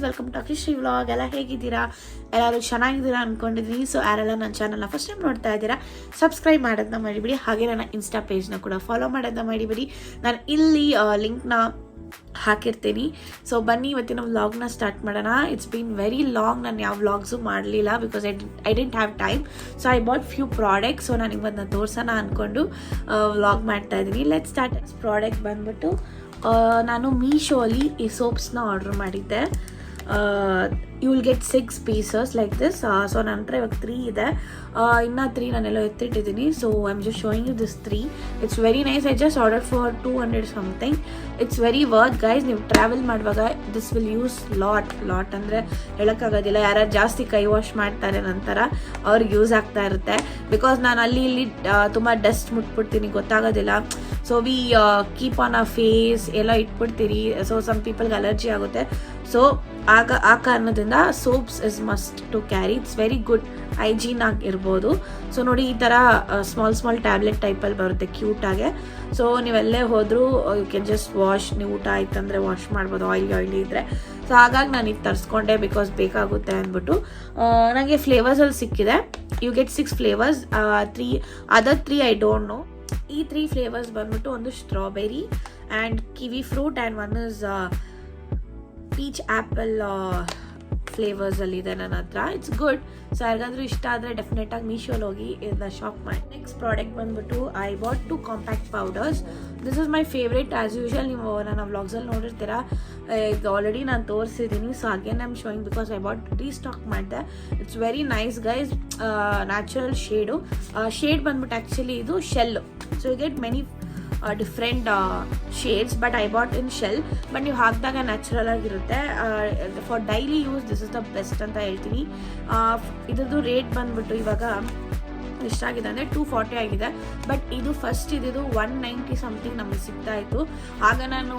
Welcome to ಅಕ್ಷಿಶ್ರೀ vlog. ಎಲ್ಲ ಹೇಗಿದ್ದೀರಾ? ಎಲ್ಲರೂ ಚೆನ್ನಾಗಿದ್ದೀರಾ ಅಂದ್ಕೊಂಡಿದ್ದೀನಿ. ಸೊ ಯಾರೆಲ್ಲ ನನ್ನ ಚಾನಲ್ನ ಫಸ್ಟ್ ಟೈಮ್ ನೋಡ್ತಾ ಇದ್ದೀರಾ, ಸಬ್ಸ್ಕ್ರೈಬ್ ಮಾಡೋದನ್ನ ಮಾಡಿಬಿಡಿ. ಹಾಗೆ ನನ್ನ ಇನ್ಸ್ಟಾ ಪೇಜ್ನ ಕೂಡ ಫಾಲೋ ಮಾಡೋದನ್ನ ಮಾಡಿಬಿಡಿ. ನಾನು ಇಲ್ಲಿ ಲಿಂಕ್ನ ಹಾಕಿರ್ತೀನಿ. ಸೊ ಬನ್ನಿ ಇವತ್ತಿನ ವ್ಲಾಗ್ನ ಸ್ಟಾರ್ಟ್ ಮಾಡೋಣ. ಇಟ್ಸ್ ಬೀನ್ ವೆರಿ ಲಾಂಗ್, ನಾನು ಯಾವ ವ್ಲಾಗ್ಸು ಮಾಡಲಿಲ್ಲ because I dent have time. So I bought few products. So ನಾನು ಇವತ್ತನ್ನ ತೋರ್ಸೋಣ ಅಂದ್ಕೊಂಡು ವ್ಲಾಗ್ ಮಾಡ್ತಾ ಇದ್ದೀನಿ. Let start. ಪ್ರಾಡಕ್ಟ್ ಬಂದ್ಬಿಟ್ಟು ನಾನು ಮೀಶೋಲಿ ಈ ಸೋಪ್ಸ್ನ ಆರ್ಡರ್ ಮಾಡಿದ್ದೆ. You will get 6 pieces like this. So ನನ್ನ ಹತ್ರ ಇವಾಗ 3 ಇದೆ. ಇನ್ನೂ 3 ನಾನೆಲ್ಲ ಎತ್ತಿಟ್ಟಿದ್ದೀನಿ. So I am just showing you this 3. It's very nice. I just order for 200 something. It's very worth guys. ನೀವು ಟ್ರಾವೆಲ್ ಮಾಡುವಾಗ ದಿಸ್ ವಿಲ್ ಯೂಸ್ ಲಾಟ್ ಅಂದರೆ ಹೇಳೋಕ್ಕಾಗೋದಿಲ್ಲ. ಯಾರು ಜಾಸ್ತಿ ಕೈ ವಾಶ್ ಮಾಡ್ತಾರೆ ನಂತರ ಅವ್ರಿಗೆ ಯೂಸ್ ಆಗ್ತಾ ಇರುತ್ತೆ. ಬಿಕಾಸ್ ನಾನು ಅಲ್ಲಿ ಇಲ್ಲಿ ತುಂಬ ಡಸ್ಟ್ ಮುಟ್ಬಿಡ್ತೀನಿ, ಗೊತ್ತಾಗೋದಿಲ್ಲ. So we keep on a face ಎಲ್ಲ ಇಟ್ಬಿಡ್ತೀರಿ. ಸೊ ಸಮ್ ಪೀಪಲ್ಗೆ ಅಲರ್ಜಿ ಆಗುತ್ತೆ. ಸೊ ಆ ಕಾರಣದಿಂದ soaps is must to carry. It's very good, hygiene ಆಗಿರ್ಬೋದು. ಸೊ ನೋಡಿ, ಈ ಥರ ಸ್ಮಾಲ್ ಟ್ಯಾಬ್ಲೆಟ್ ಟೈಪಲ್ಲಿ ಬರುತ್ತೆ ಕ್ಯೂಟಾಗೆ. ಸೊ ನೀವೆಲ್ಲೇ ಹೋದರೂ ಯು ಕ್ಯಾನ್ ಜಸ್ಟ್ ವಾಶ್. ನೀವು ಊಟ ಆಯ್ತಂದರೆ ವಾಶ್ ಮಾಡ್ಬೋದು, ಆಯಿಲಿ ಇದ್ದರೆ. ಸೊ ಹಾಗಾಗಿ ನಾನು ಇದು ತರಿಸ್ಕೊಂಡೆ ಬಿಕಾಸ್ ಬೇಕಾಗುತ್ತೆ ಅಂದ್ಬಿಟ್ಟು. ನನಗೆ ಫ್ಲೇವರ್ಸಲ್ಲಿ ಸಿಕ್ಕಿದೆ. You get 6 flavours. 3 I don't know. ಈ 3 ಫ್ಲೇವರ್ಸ್ ಬಂದ್ಬಿಟ್ಟು ಒಂದು strawberry and kiwi fruit and one is peach apple ಫ್ಲೇವರ್ಸಲ್ಲಿದೆ ನನ್ನ ಹತ್ರ. It's good. ಸೊ ಯಾರಿಗಾದ್ರೂ ಇಷ್ಟ ಆದರೆ ಡೆಫಿನೆಟಾಗಿ ಮೀಶೋಲ್ಲಿ ಹೋಗಿ ಇದನ್ನ ಶಾಪ್ ಮಾಡಿ. ನೆಕ್ಸ್ಟ್ ಪ್ರಾಡಕ್ಟ್ ಬಂದ್ಬಿಟ್ಟು I bought 2 compact powders. This is my favourite as usual. ನೀವು ನನ್ನ ವ್ಲಾಗ್ಸಲ್ಲಿ ನೋಡಿರ್ತೀರಾ, ಇದು ಆಲ್ರೆಡಿ ನಾನು ತೋರಿಸಿದ್ದೀನಿ. So again I am showing because I bought restock ಮಾಡಿದೆ. It's very nice guys. Natural shade ಬಂದ್ಬಿಟ್ಟು ಆ್ಯಕ್ಚುಲಿ ಇದು shell. So you get many different shades, but I bought in shell. But ನೀವು ಹಾಕಿದಾಗ ನ್ಯಾಚುರಲ್ ಆಗಿರುತ್ತೆ. For daily use this is the best ಅಂತ ಹೇಳ್ತೀನಿ. ಇದ್ರದ್ದು rate ಬಂದ್ಬಿಟ್ಟು ಇವಾಗ ಎಷ್ಟಾಗಿದೆ ಅಂದರೆ 240 ಆಗಿದೆ. ಬಟ್ ಇದು ಫಸ್ಟ್ ಇದ್ದು 190 ಸಮಥಿಂಗ್ ನಮಗೆ ಸಿಗ್ತಾ ಇತ್ತು. ಆಗ ನಾನು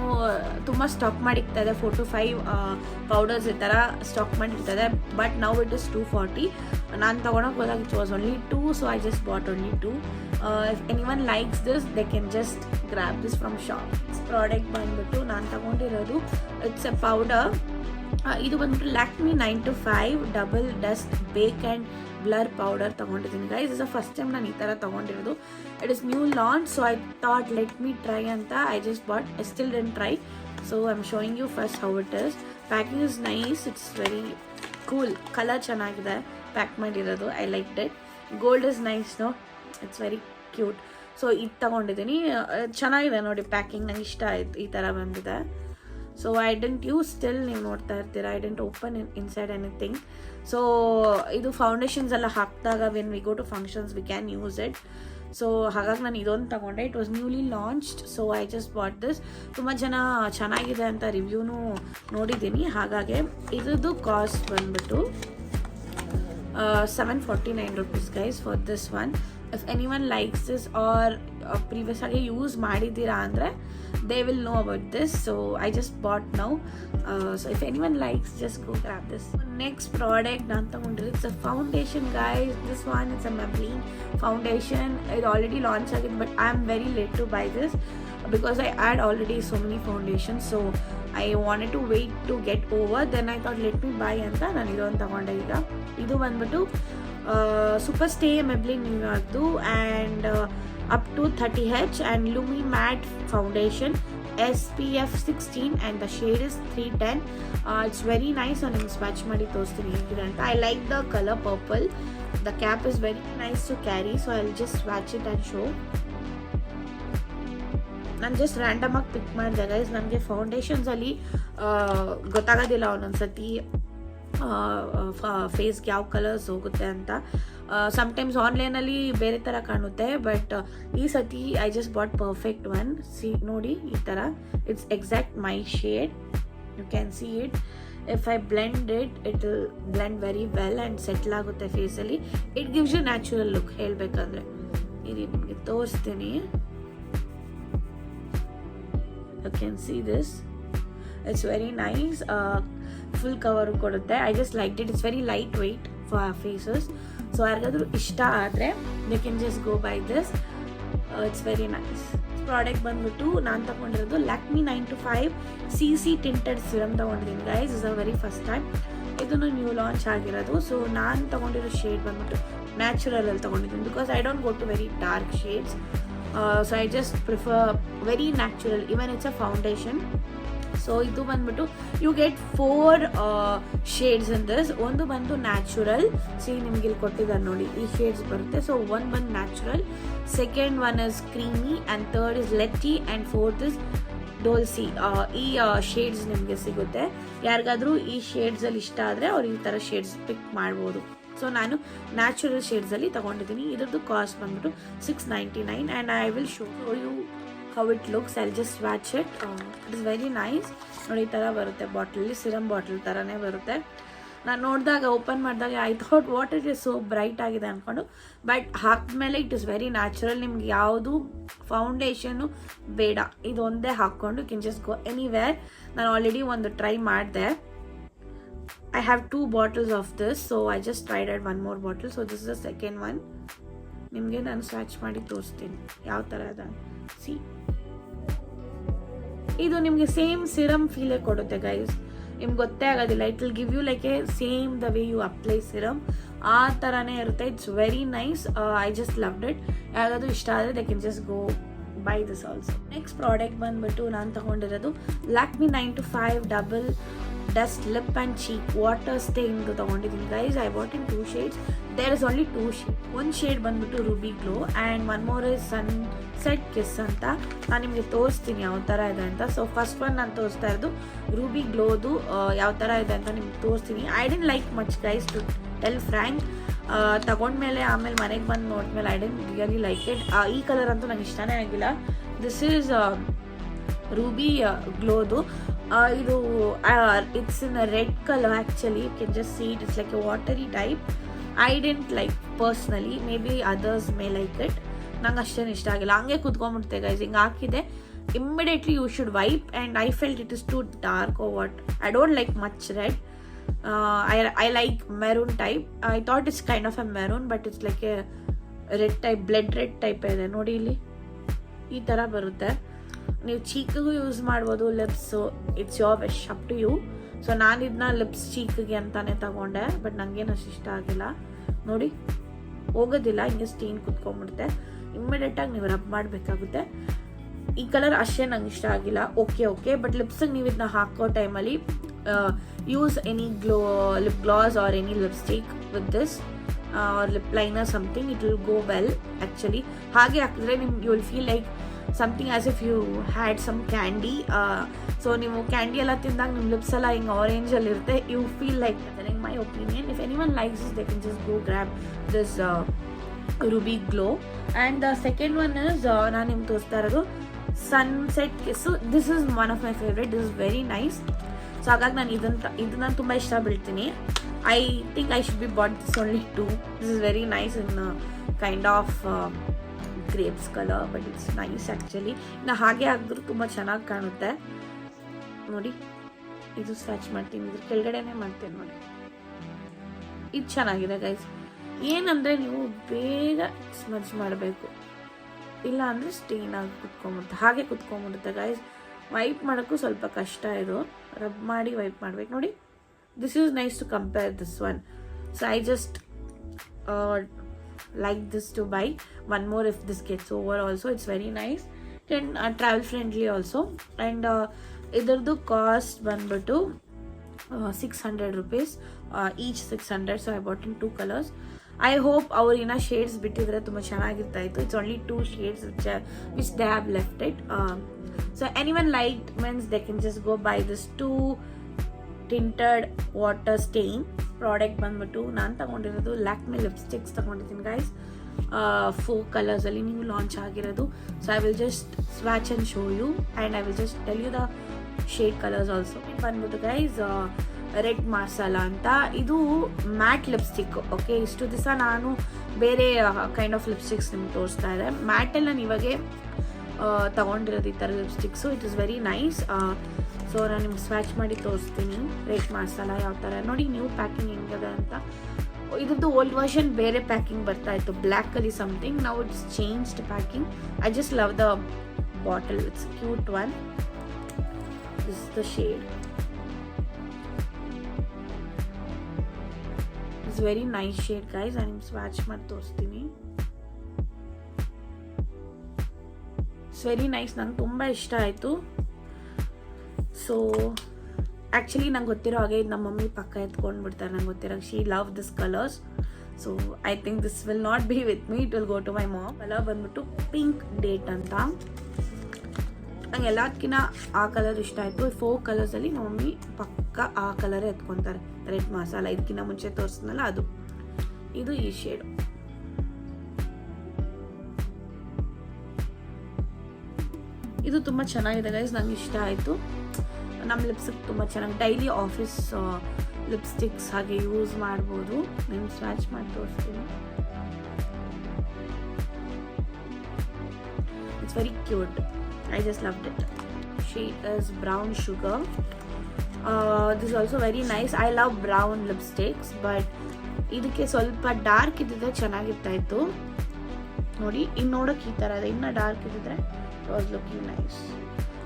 ತುಂಬ ಸ್ಟಾಕ್ ಮಾಡಿರ್ತಾಯಿದೆ. 4 to 5 ಪೌಡರ್ಸ್ ಈ ಥರ ಸ್ಟಾಕ್ ಮಾಡಿರ್ತದೆ. But now it is 240. ನಾನು ತೊಗೊಳಕ್ಕೆ ಹೋದಾಗ it was only 2. So I just bought only 2. If anyone likes this they can just grab this from shop. Product ಬಂದ್ಬಿಟ್ಟು ನಾನು ತೊಗೊಂಡಿರೋದು ಇಟ್ಸ್ ಎ ಪೌಡರ್. ಇದು ಬಂದ್ಬಿಟ್ಟು Lakme 9 to 5 double dust bake and blur powder ತೊಗೊಂಡಿದ್ದೀನಿ guys. Is first time ನಾನು ಈ ಥರ ತೊಗೊಂಡಿರೋದು. It is new launch. So I thought let me try ಅಂತ I just bought. I still didn't try. So I am showing you first how it is. Packing is nice. It's very cool. Colour ಚೆನ್ನಾಗಿದೆ pack ಮಾಡಿರೋದು. I like it. Gold is nice. No, it's very cute. So ಇದು ತೊಗೊಂಡಿದ್ದೀನಿ. ಚೆನ್ನಾಗಿದೆ ನೋಡಿ packing. ನಂಗೆ ಇಷ್ಟ ಆಯಿತು. ಈ ಥರ ಬಂದಿದೆ. So I didn't use still. ನೀವು ನೋಡ್ತಾ ಇರ್ತೀರಾ, I didn't open inside anything. So ಇದು ಫೌಂಡೇಶನ್ಸ್ ಎಲ್ಲ ಹಾಕಿದಾಗ when we go to functions we can use it. So ಹಾಗಾಗಿ ನಾನು ಇದೊಂದು ತಗೊಂಡೆ. It was newly launched. So I just bought this. ತುಂಬ ಜನ ಚೆನ್ನಾಗಿದೆ ಅಂತ ರಿವ್ಯೂನು ನೋಡಿದ್ದೀನಿ. ಹಾಗಾಗಿ ಇದ್ರದ್ದು ಕಾಸ್ಟ್ ಬಂದ್ಬಿಟ್ಟು 749 rupees guys for this one. If anyone likes this or previous ಆಗಿ ಯೂಸ್ ಮಾಡಿದ್ದೀರಾ ಅಂದರೆ they will know about this. So I just bought now. So if anyone likes, just go grab this. Next product ನಾನು ತಗೊಂಡಿರೋದು it's a foundation guys. This one is a Maybelline foundation. It already launched again, but I am very late to buy this because I had already so many foundations. So I wanted to wait to get over. Then I thought let me buy ಅಂತ ನಾನು ಇದೊಂದು ತಗೊಂಡೆ. ಈಗ ಇದು ಬಂದ್ಬಿಟ್ಟು super stay Maybelline New Yorkದು and up to 30H and Lumi Matte Foundation SPF 16 and the shade is 310. It's very nice. on swatch ಮಾಡಿ ತೋರಿಸ್ತೀನಿ ಹೇಗಿದೆ ಅಂತ. I like the color purple. The cap is very nice to carry, so I'll just swatch it and show. ನಾನು just random ಆಗಿ ಪಿಕ್ ಮಾಡಿದೆ guys. ನನಗೆ ಫೌಂಡೇಶನ್ಸಲ್ಲಿ ಗೊತ್ತಾಗೋದಿಲ್ಲ ಒಂದೊಂದ್ಸತಿ ಫೇಸ್ಗೆ ಯಾವ ಕಲರ್ಸ್ ಹೋಗುತ್ತೆ ಅಂತ. ಸಮ್ಟೈಮ್ಸ್ ಆನ್ಲೈನಲ್ಲಿ ಬೇರೆ ಥರ ಕಾಣುತ್ತೆ. ಬಟ್ ಈ ಸತಿ I just bought perfect one. See ನೋಡಿ ಈ ಥರ. It's exact my shade. You can see it. If I blend it will blend very well and settle ಆಗುತ್ತೆ ಫೇಸಲ್ಲಿ. It gives you natural look ಹೇಳಬೇಕಂದ್ರೆ. ಇಲ್ಲಿ ನಿಮಗೆ ತೋರಿಸ್ತೀನಿ. You can see this. It's very nice. Full cover ಕೊಡುತ್ತೆ. I just like it. It's very light weight for faces. So ಯಾರಿಗಾದ್ರೂ ಇಷ್ಟ ಆದರೆ they can just go buy this. It's very nice. Product ಬಂದ್ಬಿಟ್ಟು ನಾನು ತಗೊಂಡಿರೋದು ಲ್ಯಾಕ್ಮಿ 925 CC ಟಿಂಟೆಡ್ ಸಿರಮ್ ತಗೊಂಡಿದ್ದೀನಿ guys. Is a very first time. ಇದನ್ನು new launch ಆಗಿರೋದು. So ನಾನು ತಗೊಂಡಿರೋ ಶೇಡ್ ಬಂದ್ಬಿಟ್ಟು ನ್ಯಾಚುರಲ್ ಅಲ್ಲಿ ತಗೊಂಡಿದ್ದೀನಿ because I don't go to very dark shades. So I just prefer very natural even it's a foundation. So ಇದು ಬಂದ್ಬಿಟ್ಟು you get 4 shades in this. ಒಂದು ಬಂದು ನ್ಯಾಚುರಲ್, ನಿಮ್ಗೆ ಇಲ್ಲಿ ಕೊಟ್ಟಿದ್ದಾರೆ ನೋಡಿ, ಈ ಶೇಡ್ಸ್ ಬರುತ್ತೆ. ಸೊ ಒಂದು ಬಂದು natural, second one is creamy and third is latte and fourth is dolce. ಈ ಶೇಡ್ಸ್ ನಿಮಗೆ ಸಿಗುತ್ತೆ. ಯಾರಿಗಾದ್ರೂ ಈ ಶೇಡ್ಸಲ್ಲಿ ಇಷ್ಟ ಆದರೆ ಅವ್ರು ಈ ಥರ ಶೇಡ್ಸ್ ಪಿಕ್ ಮಾಡ್ಬೋದು. ಸೊ ನಾನು ನ್ಯಾಚುರಲ್ ಶೇಡ್ಸಲ್ಲಿ ತೊಗೊಂಡಿದ್ದೀನಿ. ಇದ್ರದ್ದು ಕಾಸ್ಟ್ ಬಂದ್ಬಿಟ್ಟು $6.99 and I will show you how it looks. I'll just swatch it. It is very nice. ನೋಡಿ ಈ ಥರ ಬರುತ್ತೆ ಬಾಟಲಲ್ಲಿ, ಸಿರಮ್ ಬಾಟಲ್ ಥರನೇ ಬರುತ್ತೆ. ನಾನು ನೋಡಿದಾಗ ಓಪನ್ ಮಾಡಿದಾಗ I thought what it is so bright ಆಗಿದೆ ಅಂದ್ಕೊಂಡು, ಬಟ್ ಹಾಕಿದ್ಮೇಲೆ ಇಟ್ ಇಸ್ ವೆರಿ ನ್ಯಾಚುರಲ್. ನಿಮ್ಗೆ ಯಾವುದು ಫೌಂಡೇಶನು ಬೇಡ, ಇದೊಂದೇ ಹಾಕ್ಕೊಂಡು you can just go anywhere. ನಾನು ಆಲ್ರೆಡಿ ಒಂದು ಟ್ರೈ ಮಾಡಿದೆ. I have 2 bottles of this, so I just tried at 1 more bottle. So this is the second one. ನಿಮಗೆ ನಾನು ಸ್ವಾಚ್ ಮಾಡಿ ತೋರಿಸ್ತೀನಿ ಯಾವ ಥರ ಇದೆ. ಸಿ, ಇದು ನಿಮಗೆ ಸೇಮ್ ಸಿರಮ್ ಫೀಲೇ ಕೊಡುತ್ತೆ ಗೈಸ್. ನಿಮ್ಗೆ ಗೊತ್ತೇ ಆಗೋದಿಲ್ಲ. It will give you like a same the way you apply serum, ಆ ಥರನೇ ಇರುತ್ತೆ. It's very nice. I just loved it. ಯಾರಾದರೂ ಇಷ್ಟ ಆದರೆ they can just go buy this also. Next product ಬಂದ್ಬಿಟ್ಟು ನಾನು ತಗೊಂಡಿರೋದು Lakme 925 double dust lip and cheek water staying ತಗೊಂಡಿದ್ದೀನಿ guys. I bought in 2 shades. There is only 2 shades. ಒಂದು shade ಬಂದ್ಬಿಟ್ಟು ruby glow and one more is sunset kiss ಅಂತ. ನಾನು ನಿಮಗೆ ತೋರಿಸ್ತೀನಿ ಯಾವ ಥರ ಇದೆ ಅಂತ. ಸೊ ಫಸ್ಟ್ ಒನ್ ನಾನು ತೋರಿಸ್ತಾ ಇರೋದು ರೂಬಿ ಗ್ಲೋದು ಯಾವ ಥರ ಇದೆ ಅಂತ ನಿಮ್ಗೆ ತೋರಿಸ್ತೀನಿ. I didn't like much guys to tell frank. ತಗೊಂಡ್ಮೇಲೆ ಆಮೇಲೆ ಮನೆಗೆ ಬಂದು ನೋಡಿದ್ಮೇಲೆ I didn't really like it. ಈ ಕಲರ್ ಅಂತೂ ನಂಗೆ ಇಷ್ಟನೇ ಆಗಿಲ್ಲ. ದಿಸ್ ಈಸ್ ರೂಬಿ ಗ್ಲೋದು. ಇದು it's in red colour actually. You can just see it. It's like a watery type. I didn't like personally. Maybe others may like it. ನಂಗೆ ಅಷ್ಟೇನು ಇಷ್ಟ ಆಗಿಲ್ಲ. ಹಂಗೆ ಕುತ್ಕೊಂಡ್ಬಿಡ್ತೆ ಗೈಸ್. ಹಿಂಗೆ ಹಾಕಿದೆ immediately you should wipe and I felt it is too dark or what. I don't like much red. I like maroon type. I thought it's kind of a maroon but it's like a red type, blood red type ಇದೆ ನೋಡಿ. ಇಲ್ಲಿ ಈ ಥರ ಬರುತ್ತೆ. ನೀವು ಚೀಕಿಗೂ use ಮಾಡ್ಬೋದು, lips. It's your wish, up to you. So ನಾನು ಇದನ್ನ ಲಿಪ್ಸ್ ಚೀಕಿಗೆ ಅಂತಾನೆ ತಗೊಂಡೆ, ಬಟ್ ನನಗೇನು ಅಷ್ಟು ಇಷ್ಟ ಆಗಿಲ್ಲ. ನೋಡಿ ಹೋಗೋದಿಲ್ಲ, ಹಿಂಗೆ ಸ್ಟೀನ್ ಕುತ್ಕೊಂಡ್ಬಿಡುತ್ತೆ. ಇಮ್ಮಿಡಿಯೇಟಾಗಿ ನೀವು ರಬ್ ಮಾಡಬೇಕಾಗುತ್ತೆ. ಈ ಕಲರ್ ಅಷ್ಟೇ ನಂಗೆ ಇಷ್ಟ ಆಗಿಲ್ಲ. ಓಕೆ ಬಟ್ ಲಿಪ್ಸಿಗೆ ನೀವು ಇದನ್ನ ಹಾಕೋ ಟೈಮಲ್ಲಿ use any lip gloss or any lipstick with this or lip liner something. It will go well actually. ಹಾಗೆ ಹಾಕಿದ್ರೆ ನಿಮ್ಗೆ you will feel like something as if you had some candy. So ನೀವು candy ಎಲ್ಲ ತಿಂದಾಗ ನಿಮ್ಮ lips ಎಲ್ಲ ಹಿಂಗೆ ಆರೆಂಜಲ್ಲಿರುತ್ತೆ. You feel like that. In my opinion, if any one likes this they can just go grab this ruby glow. And the second one is ನಾನು ನಿಮ್ಗೆ ತೋರಿಸ್ತಾ ಇರೋದು sunset kiss. This is one of my favourite. This is very nice. So ಹಾಗಾಗಿ ನಾನು ಇದನ್ನ ತುಂಬ ಇಷ್ಟ ಬೀಳ್ತೀನಿ. I think I should be bought this only 2. This is very nice in kind of grapes colour, but it's nice actually. ಇನ್ನು ಹಾಗೆ ಆಗಿದ್ರು ತುಂಬ ಚೆನ್ನಾಗಿ ಕಾಣುತ್ತೆ ನೋಡಿ. ಇದು ಸ್ವಾಚ್ ಮಾಡ್ತೀನಿ, ಇದ್ರ ಕೆಳಗಡೆನೇ ಮಾಡ್ತೀನಿ ನೋಡಿ. ಇದು ಚೆನ್ನಾಗಿದೆ ಗೈಸ್. ಏನಂದರೆ ನೀವು ಬೇಗ ಸ್ಮಜ್ ಮಾಡಬೇಕು, ಇಲ್ಲ ಅಂದರೆ ಸ್ಟೇನ್ ಆಗಿ ಕುತ್ಕೊಂಡ್ಬಿಡುತ್ತೆ. ಹಾಗೆ ಕುತ್ಕೊಂಡ್ಬಿಡುತ್ತೆ ಗೈಸ್. ವೈಪ್ ಮಾಡೋಕ್ಕೂ ಸ್ವಲ್ಪ ಕಷ್ಟ. ಇದು ರಬ್ ಮಾಡಿ ವೈಪ್ ಮಾಡ್ಬೇಕು ನೋಡಿ. This is nice to compare this one. So I just like this to buy one more if this gets over also. It's very nice and travel friendly also. And idardu cost banbitu 600 rupees each. 600. So I bought in 2 colors. I hope our ina shades bittidre tumba chanagirta ittu. It's only 2 shades which they have left it. So anyone liked means they can just go buy this 2 tinted water stain product ಬಂದ್ಬಿಟ್ಟು ನಾನು ತಗೊಂಡಿರೋದು Lakme lipsticks ತಗೊಂಡಿದ್ದೀನಿ guys. 4 ಕಲರ್ಸಲ್ಲಿ ನೀವು launch ಆಗಿರೋದು. So I will just swatch and show you and I will just tell you the shade colours also. ಬಂದ್ಬಿಟ್ಟು guys red masala ಅಂತ. ಇದು ಮ್ಯಾಟ್ ಲಿಪ್ಸ್ಟಿಕ್. ಓಕೆ, ಇಷ್ಟು ದಿವಸ ನಾನು ಬೇರೆ ಕೈಂಡ್ ಆಫ್ ಲಿಪ್ಸ್ಟಿಕ್ಸ್ ನಿಮ್ಗೆ ತೋರಿಸ್ತಾ ಇದೆ. ಮ್ಯಾಟಲ್ಲಿ ನಾನು ಇವಾಗೆ ತಗೊಂಡಿರೋದು ಈ ಥರ lipsticks. It is very nice. So ನಾನು ನಿಮ್ಗೆ ಸ್ವಾಚ್ ಮಾಡಿ ತೋರಿಸ್ತೀನಿ ರೆಡ್ ಮಸಾಲ ಯಾವ ಥರ. ನೋಡಿ ನ್ಯೂ ಪ್ಯಾಕಿಂಗ್ ಹೆಂಗಿದೆ ಅಂತ. ಇದ್ರದ್ದು ಓಲ್ಡ್ ವರ್ಷನ್ ಬೇರೆ ಪ್ಯಾಕಿಂಗ್ ಬರ್ತಾ ಇತ್ತು ಬ್ಲ್ಯಾಕಲ್ಲಿ ಸಮಥಿಂಗ್. ನಾವು it's changed packing. I just love the bottle. It's a cute one. This is the shade. It's very nice shade guys. I am swatch ಮಾಡಿ ತೋರಿಸ್ತೀನಿ. It's very nice. ನಂಗೆ ತುಂಬ ಇಷ್ಟ ಆಯಿತು. ಸೊ ಆ್ಯಕ್ಚುಲಿ ನಂಗೆ ಗೊತ್ತಿರೋ ಹಾಗೆ ಇದು ನಮ್ಮ ಮಮ್ಮಿ ಪಕ್ಕ ಎತ್ಕೊಂಡು ಬಿಡ್ತಾರೆ. ನಂಗೆ ಗೊತ್ತಿರೋ she love this colours. So I think this will not be with me, it will go to my mom. Colour ಬಂದ್ಬಿಟ್ಟು ಪಿಂಕ್ ಡೇಟ್ ಅಂತ. ನಂಗೆ ಎಲ್ಲದಕ್ಕಿಂತ ಆ ಕಲರ್ ಇಷ್ಟ ಆಯಿತು. 4 ಕಲರ್ಸಲ್ಲಿ ನಮ್ಮ ಮಮ್ಮಿ ಪಕ್ಕ ಆ ಕಲರೇ ಎತ್ಕೊತಾರೆ. ರೆಡ್ ಮಸಾಲ ಇದಕ್ಕಿಂತ ಮುಂಚೆ ತೋರಿಸಿದ್ನಲ್ಲ ಅದು. ಇದು ಈ ಶೇಡು. ಇದು ತುಂಬ ಚೆನ್ನಾಗಿದೆ ಗೈಸ್, ನಂಗೆ ಇಷ್ಟ ಆಯಿತು. ನಮ್ಮ ಲಿಪ್ಸಿಗೆ ತುಂಬ ಚೆನ್ನಾಗಿ ಡೈಲಿ ಆಫೀಸ್ ಲಿಪ್ಸ್ಟಿಕ್ಸ್ ಹಾಗೆ ಯೂಸ್ ಮಾಡ್ಬೋದು. ನಾನು ಸ್ವಾಚ್ ಮಾಡಿ ತೋರಿಸ್ತೀನಿ. It's very cute. I just loved it. Shade is brown sugar. This also very nice. I love brown lipsticks, but ಇದಕ್ಕೆ ಸ್ವಲ್ಪ ಡಾರ್ಕ್ ಇದ್ದಿದ್ರೆ ಚೆನ್ನಾಗಿರ್ತಾಯಿತ್ತು. ನೋಡಿ ಇನ್ನು ನೋಡೋಕೆ ಈ ಥರ ಇದೆ. ಇನ್ನೂ ಡಾರ್ಕ್ ಇದ್ದಿದ್ರೆ ಇಟ್ ವಾಸ್ ಲುಕಿಂಗ್ ನೈಸ್.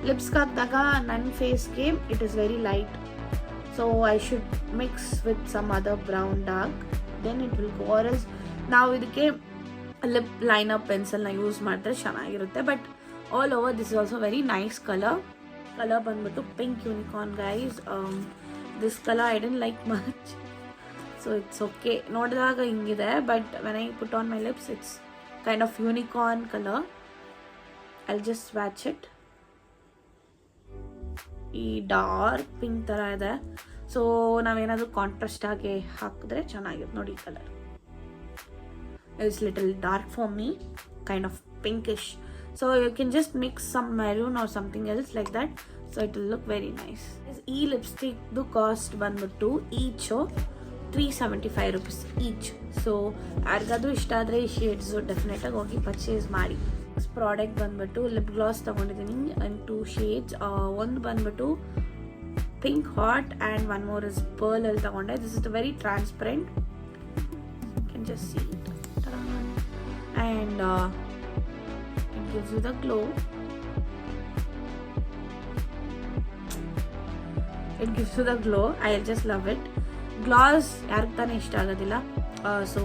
ಲಿಪ್ಸ್ಗೆ ಹಾಕಿದಾಗ ನನ್ನ ಫೇಸ್ಗೆ it is very light. So I should mix with some other brown dark, then it will go. Or else ನಾವು ಇದಕ್ಕೆ ಲಿಪ್ ಲೈನರ್ ಪೆನ್ಸಿಲ್ನ ಯೂಸ್ ಮಾಡಿದ್ರೆ ಚೆನ್ನಾಗಿರುತ್ತೆ. But all over this is also very nice colour. Colour ಬಂದ್ಬಿಟ್ಟು pink unicorn guys. This colour I didn't like much, so it's okay. ನೋಡಿದಾಗ ಹಿಂಗಿದೆ, but when I put on my lips it's kind of unicorn colour. I'll just swatch it. ಈ dark pink ಥರ ಇದೆ. So ನಾವೇನಾದರೂ contrast ಆಗಿ ಹಾಕಿದ್ರೆ ಚೆನ್ನಾಗಿರುತ್ತೆ. ನೋಡಿ ಈ colour it's little dark for me, kind of pinkish. So you can just mix some maroon or something else like that. So it will look very nice. ಈ ಲಿಪ್ಸ್ಟಿಕ್ದು ಕಾಸ್ಟ್ ಬಂದ್ಬಿಟ್ಟು ಈಚು 375 rupees ಈಚ್. ಸೊ ಯಾರಿಗಾದ್ರೂ ಇಷ್ಟ ಆದರೆ ಈ shades ಡೆಫಿನೆಟಾಗಿ ಹೋಗಿ purchase ಮಾಡಿ. Product ಬಂದ್ಬಿಟ್ಟು ಲಿಪ್ ಗ್ಲಾಸ್ ತಗೊಂಡಿದ್ದೀನಿ ಇನ್ 2 shades. ಒಂದು ಬಂದ್ಬಿಟ್ಟು pink hot and one more is pearl ಅಲ್ಲಿ ತಗೊಂಡೆ. This is very transparent, you can just see it. And it gives you the glow. It gives you the glow. I just love it. Gloss ಯಾರಿಗೆ ತಾನೇ ಇಷ್ಟ ಆಗೋದಿಲ್ಲ. So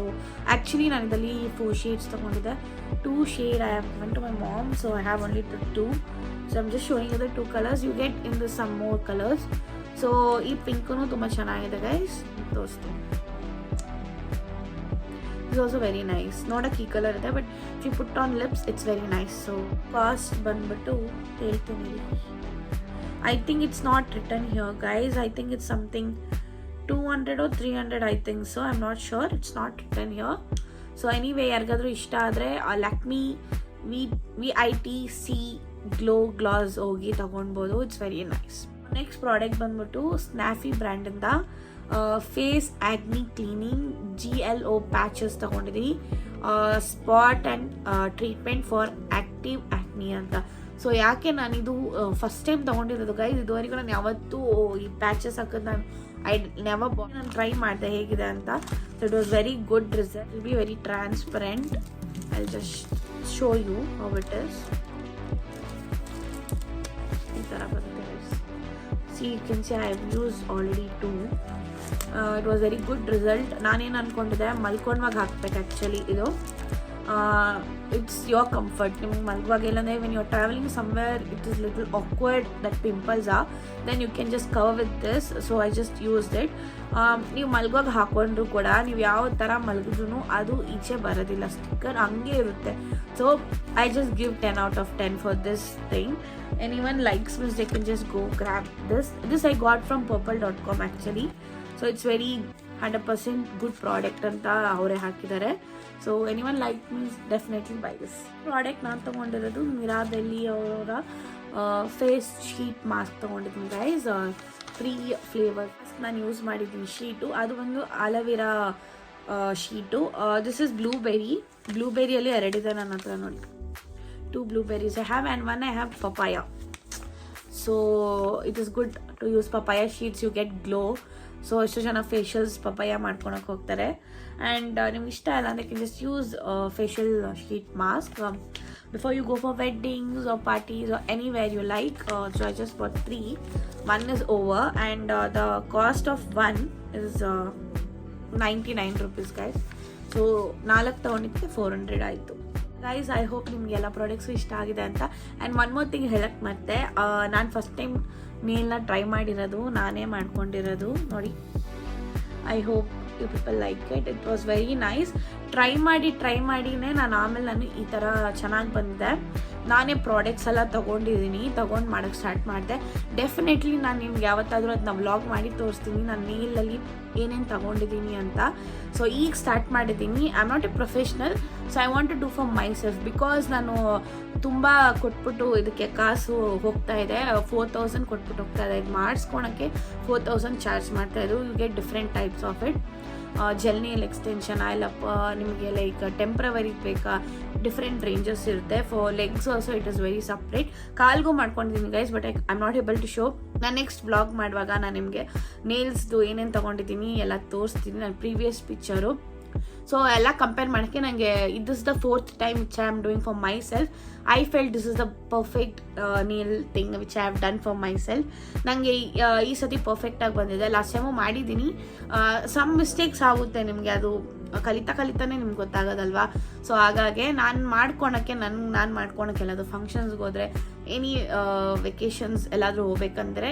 actually ನಾನು ಇದರಲ್ಲಿ 4 shades ತಗೊಂಡಿದ್ದೆ. 2 shade I have given to my mom, so I have only the 2. So I'm just showing you the 2 colors. You get in this some more colors. So ee pink nu tumba chanaಗಿದೆ guys. ತೋರಿಸ್ತೀನಿ. It's also very nice. Not a key color ಇದೆ, but if you put on lips it's very nice. So cost ಬಂದ್ಬಿಟ್ಟು ಹೇಳ್ತೀನಿ. I think it's not written here guys. I think it's something 200 or 300 I think so. I'm not sure. It's not written here. So anyway ಯಾರಿಗಾದ್ರೂ ಇಷ್ಟ ಆದರೆ Lakme VITC glow gloss ಹೋಗಿ ತಗೊಳ್ಬೋದು. It's very nice. Next product ಬಂದ್ಬಿಟ್ಟು ಸ್ನ್ಯಾಫಿ ಬ್ರ್ಯಾಂಡಿಂದ face acne cleaning GLO patches ತಗೊಂಡಿದ್ದೀನಿ. Spot and treatment for active acne ಅಂತ. ಸೊ ಯಾಕೆ ನಾನಿದು ಫಸ್ಟ್ ಟೈಮ್ ತೊಗೊಂಡಿರೋದು ಗೈಸ್. ಇದುವರೆಗೂ ನಾನು ಯಾವತ್ತೂ ಈ ಪ್ಯಾಚಸ್ ಹಾಕೋದು ನಾನು ನಾನು ಟ್ರೈ ಮಾಡಿದೆ ಹೇಗಿದೆ ಅಂತ. So it was very good result. Will be very transparent. I just show you how it is. ಈ ಥರ ಬರುತ್ತೆ. See you can see I have use already 2. It was very good result. ನಾನೇನು ಅಂದ್ಕೊಂಡಿದ್ದೆ ಮಲ್ಕೊಂಡಾಗ ಹಾಕ್ಬೇಕು ಆ್ಯಕ್ಚುಲಿ ಇದು. It's your comfort. ನಿಮ್ಗೆ ಮಲ್ಗುವಾಗ ಇಲ್ಲಾಂದರೆ when you are travelling somewhere it is little awkward that pimples are, then you can just cover with this. So I just used it. ನೀವು ಮಲ್ಗುವಾಗ ಹಾಕೊಂಡ್ರು ಕೂಡ ನೀವು ಯಾವ ಥರ ಮಲಗಿದ್ರು ಅದು ಈಚೆ ಬರೋದಿಲ್ಲ, ಸ್ಟಿಕ್ಕರ್ ಹಂಗೆ ಇರುತ್ತೆ. So I just give 10 out of 10 for this thing. Anyone likes this, they can just go grab this. This I got from purple.com actually. So it's very 100% good product ಅಂತ ಅವರೇ ಹಾಕಿದ್ದಾರೆ. So anyone like means definitely by this product. ನಾನು ತೊಗೊಂಡಿರೋದು ಮಿರಾಬೆಲ್ಲಿ ಅವರ face sheet mask ತೊಗೊಂಡಿದ್ದೀನಿ guys. 3 flavours ನಾನು use ಮಾಡಿದ್ದೀನಿ sheet. ಅದು ಒಂದು ಅಲೋವೆರಾ ಶೀಟು. ದಿಸ್ ಇಸ್ ಬ್ಲೂಬೆರಿಯಲ್ಲಿ 2 ಇದೆ ನನ್ನ ಹತ್ರ ನೋಡಿ. 2 blueberries I have and 1 I have papaya. So it is good to use papaya sheets, you get glow. So ಎಷ್ಟೋ ಜನ ಫೇಶಿಯಲ್ಸ್ ಪಪಾಯ ಮಾಡ್ಕೊಳಕ್ಕೆ ಹೋಗ್ತಾರೆ. ಆ್ಯಂಡ್ ನಿಮ್ಗೆ ಇಷ್ಟ ಇಲ್ಲ ಅಂದರೆ can just use facial sheet mask before you go for weddings or parties or anywhere you like. So I just bought 3. One is over and the cost of one is 99 rupees guys. So 4 ತಗೊಂಡಿದ್ದಕ್ಕೆ 400 ಆಯಿತು. Guys, I hope ನಿಮಗೆಲ್ಲ products ಇಷ್ಟ ಆಗಿದೆ ಅಂತ. And one more thing ಹೇಳಕ್ಕೆ ಮತ್ತೆ, ನಾನು first time ನೇಲ್ನ try ಮಾಡಿರೋದು, ನಾನೇ ಮಾಡ್ಕೊಂಡಿರೋದು ನೋಡಿ. I hope you people like it was very nice. Try ಮಾಡಿನೇ ನಾನು ಈ ಥರ ಚೆನ್ನಾಗಿ ಬಂದಿದೆ. ನಾನೇ ಪ್ರಾಡಕ್ಟ್ಸ್ ಎಲ್ಲ ತೊಗೊಂಡು ಮಾಡೋಕ್ಕೆ ಸ್ಟಾರ್ಟ್ ಮಾಡಿದೆ. ಡೆಫಿನೆಟ್ಲಿ ನಾನು ನಿಮ್ಗೆ ಯಾವತ್ತಾದರೂ ಅದನ್ನ ವ್ಲಾಗ್ ಮಾಡಿ ತೋರಿಸ್ತೀನಿ, ನಾನು ನೇಲಲ್ಲಿ ಏನೇನು ತೊಗೊಂಡಿದ್ದೀನಿ ಅಂತ. ಸೊ ಈಗ ಸ್ಟಾರ್ಟ್ ಮಾಡಿದ್ದೀನಿ. I am not a professional, so I want to do for myself. Because ನಾನು ತುಂಬ ಕೊಟ್ಬಿಟ್ಟು ಇದಕ್ಕೆ ಕಾಸು ಹೋಗ್ತಾ ಇದೆ, 4000 ಕೊಟ್ಬಿಟ್ಟು ಹೋಗ್ತಾ ಇದೆ. ಇದು ಮಾಡಿಸ್ಕೊಳಕ್ಕೆ 4000 ಚಾರ್ಜ್ ಮಾಡ್ತಾಯಿದ್ರು. You get different types of it. Gel nail extension, ಆಯಿಲಪ್, ನಿಮಗೆ ಲೈಕ್ ಟೆಂಪ್ರವರಿ ಬೇಕಾ, ಡಿಫ್ರೆಂಟ್ ರೇಂಜಸ್ ಇರುತ್ತೆ. For legs also it is very separate. ಕಾಲ್ಗೂ ಮಾಡ್ಕೊಂಡಿದ್ದೀನಿ guys, but I am not able to show. ನಾನು ನೆಕ್ಸ್ಟ್ ವ್ಲಾಗ್ ಮಾಡುವಾಗ ನಾನು ನಿಮಗೆ ನೇಲ್ಸ್ದು ಏನೇನು ತೊಗೊಂಡಿದ್ದೀನಿ ಎಲ್ಲ ತೋರಿಸ್ತೀನಿ, ನನ್ನ ಪ್ರೀವಿಯಸ್ ಪಿಕ್ಚರು. ಸೊ ಎಲ್ಲ ಕಂಪೇರ್ ಮಾಡೋಕ್ಕೆ ನನಗೆ this is the 4th time which I am doing for my self. I felt this is the perfect nail thing which I have done for my self. ನನಗೆ ಈ ಸತಿ ಪರ್ಫೆಕ್ಟಾಗಿ ಬಂದಿದೆ. Last time ಮಾಡಿದ್ದೀನಿ, some mistakes ಆಗುತ್ತೆ, ನಿಮಗೆ ಅದು ಕಲಿತಾನೆ ನಿಮ್ಗೆ ಗೊತ್ತಾಗೋದಲ್ವಾ. ಸೊ ಹಾಗಾಗಿ ನಾನು ಮಾಡ್ಕೊಳಕ್ಕೆ ಎಲ್ಲದು ಫಂಕ್ಷನ್ಸ್ಗೆ ಹೋದರೆ, ಎನಿ ವೆಕೇಷನ್ಸ್ ಎಲ್ಲಾದರೂ ಹೋಗ್ಬೇಕಂದ್ರೆ,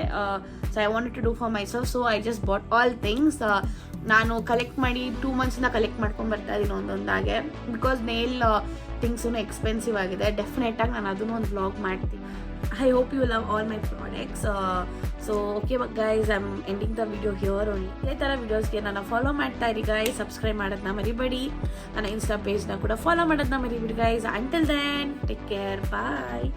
so I want to do for myself. So I just bought all things. ನಾನು ಕಲೆಕ್ಟ್ ಮಾಡಿ 2 months ಕಲೆಕ್ಟ್ ಮಾಡ್ಕೊಂಡು ಬರ್ತಾ ಇದ್ದೀನಿ ಒಂದೊಂದಾಗೆ. ಬಿಕಾಸ್ ನೇಲ್ ಥಿಂಗ್ಸೂ ಎಕ್ಸ್ಪೆನ್ಸಿವ್ ಆಗಿದೆ. ಡೆಫಿನೆಟಾಗಿ ನಾನು ಅದನ್ನು ಒಂದು ವ್ಲಾಗ್ ಮಾಡ್ತೀನಿ. I hope you love all my products. So okay guys, I'm ending the video here only. ಇದೇ ಥರ ವೀಡಿಯೋಸ್ಗೆ ನನ್ನ ಫಾಲೋ ಮಾಡ್ತಾ ಇರಿ ಗೈಸ್. ಸಬ್ಸ್ಕ್ರೈಬ್ ಮಾಡೋದನ್ನ ಮರಿಬೇಡಿ. ನನ್ನ ಇನ್ಸ್ಟಾ ಪೇಜ್ನ ಕೂಡ ಫಾಲೋ ಮಾಡೋದನ್ನ ಮರಿಬೇಡಿ guys. Until then, take care. Bye.